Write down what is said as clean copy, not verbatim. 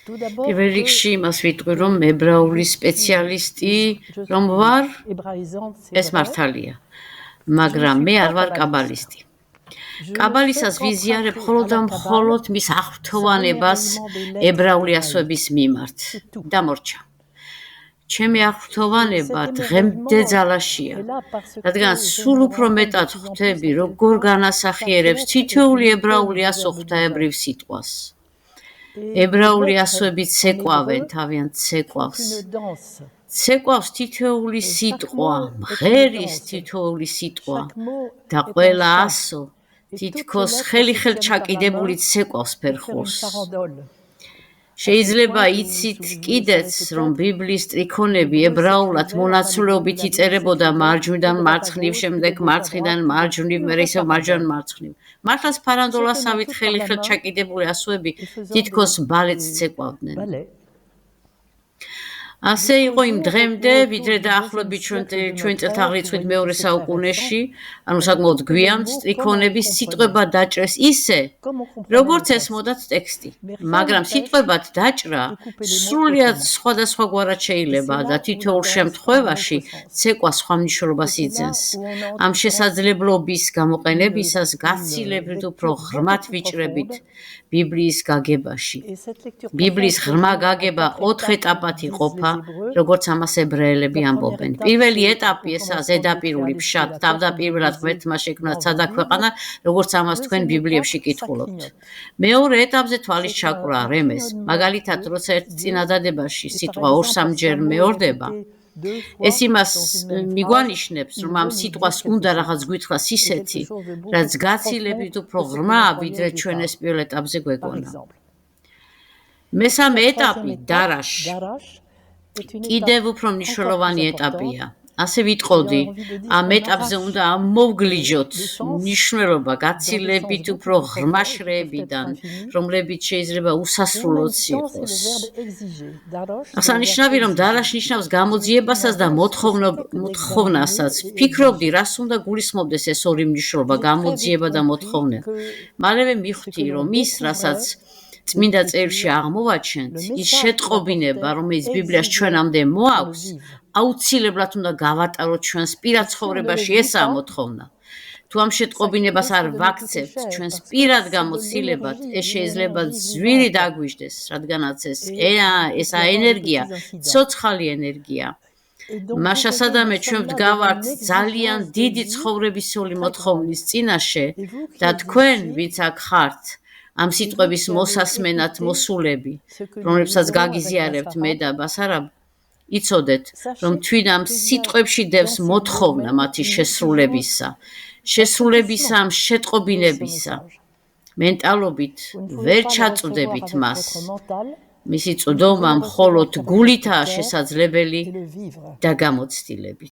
პირველ რიგში იმას ვიტყვი, რომ ებრაული სპეციალისტი რომ ვარ, ეს მართალია, მაგრამ მე არ ვარ კაბალისტი. კაბალისას ვიზიარებ მხოლოდ და მხოლოდ მის აღფრთოვანებას ებრაული ასოების მიმართ. დამორჩა. ჩემი აღფრთოვანება დღემდე ძალაშია, რადგან სულ უფრო მეტად ხვდები, როგორ განასახიერებს თითოეული ებრაული ასო ღვთაებრივ სიტყვას. ებრაული ასოები ცეკვავენ თავიანთ ცეკვავს. ცეკვავს თითოეული სიტყვა, მღერის თითოეული სიტყვა და ყველა ასო თითქოს ხელი-ხელ ჩაკიდებული ცეკვავს ფერხულს. შეიძლება იცით კიდეც, რომ ბიბლიის სტრიქონები ებრაულად მონაცვლეობით იწერებოდა მარჯვნიდან მარცხნივ, შემდეგ მარცხნიდან მარჯვნივ, მერე ისევ მარჯვნიდან მარცხნივ. მართლაც ფარანდოლასავით ხელი-ხელ ჩაკიდებული ასოები თითქოს ბალეტს ცეკვავდნენ. ასე იყო იმ დღემდე, ვიდრე დაახლოებით ჩვენ წელთაღრიცხვით მეორე საუკუნეში, ანუ საკმაოდ გვიან, სტრიქონების სიტყვება დაჭრეს ისე, როგორც ესმოდათ ტექსტი. მაგრამ სიტყვებად დაჭრა სრულიად სხვადასხვაგვარად შეიძლება და თითოეულ შემთხვევაში ცეკვა სხვა მნიშვნელობას იძენს. ამ შესაძლებლობის გამოყენებისას გაცილებით უფრო ღრმად ვიჭრებით ბიბლიის გაგებაში. ბიბლიის ღრმა გაგება 4 ეტაპად იყოფა, როგორც ამას ებრაელები ამბობენ. პირველი ეტაპი ესაა ზედაპირული ფშად, თავდაპირველად ღმერთმა შექმნა ცადა ქვეყანა, როგორც ამას თქვენ ბიბლიებში კითხულობთ. მეორე ეტაპზე თვალის ჩაკვრა, რემეზ, მაგალითად, როცა ერთ წინადადებაში სიტყვა 2-3 ჯერ მეორდება, ეს იმას მიგვანიშნებს, რომ ამ სიტყვას უნდა რაღაც გვითხრას ისეთი, რაც გაცილებით უფრო ღრმაა, ვიდრე ჩვენ ეს პირველ ეტაპზე გვეგონა. მესამე ეტაპი, დარაშ, კიდევ უფრო მნიშვნელოვანი ეტაპია. ასე ვიტყოდი, ამ ეტაპზე უნდა მოვგლიჯოთ მნიშვნელობა გაცილებით უფრო ღრმა შრეებიდან, რომლებიც შეიძლება უსასრულოც იყოს. აღსანიშნავი, რომ დარაშ ნიშნავს გამოძიებასაც და მოთხოვნასაც. ვფიქრობდი, რას უნდა გულისხმობდეს ეს ორი მნიშვნელობა, გამოძიება და მოთხოვნა. მალევე მიხვდი, რომ ის, რასაც წმინდა წერილში აღმოვაჩენთ, ის შეტყობინება, რომელიც ბიბლიაში ჩვენამდე მოაქვს, აუცილებლად უნდა გავატაროთ ჩვენს პირად ცხოვრებაში, ესაა მოთხოვნა. თუ ამ შეტყობინებას არ ვაქცევთ ჩვენს პირად გამოცდილებად, ეს შეიძლება ძვირი დაგვიждდეს, რადგანაც ესაა ენერგია, ცოცხალი ენერგია. მაშა სადამე ჩვენ ვდგავართ ძალიან დიდი ცხოვრებისეული მოთხოვნის წინაშე და თქვენ, ვინც აქ ხართ, ამ სიტყვების მოსასმენად მოსულები, რომლებსაც გაგიზიარებთ მე და ბასარაბ, იცოდეთ, რომ თვით ამ სიტყვებში დევს მოთხოვნა მათი შესრულებისა, ამ შეტყობინებისა. მენტალობით ვერ ჩაწვდებით მას. მისი წვდომა მხოლოდ გულითაა შესაძლებელი და გამოცდილებით.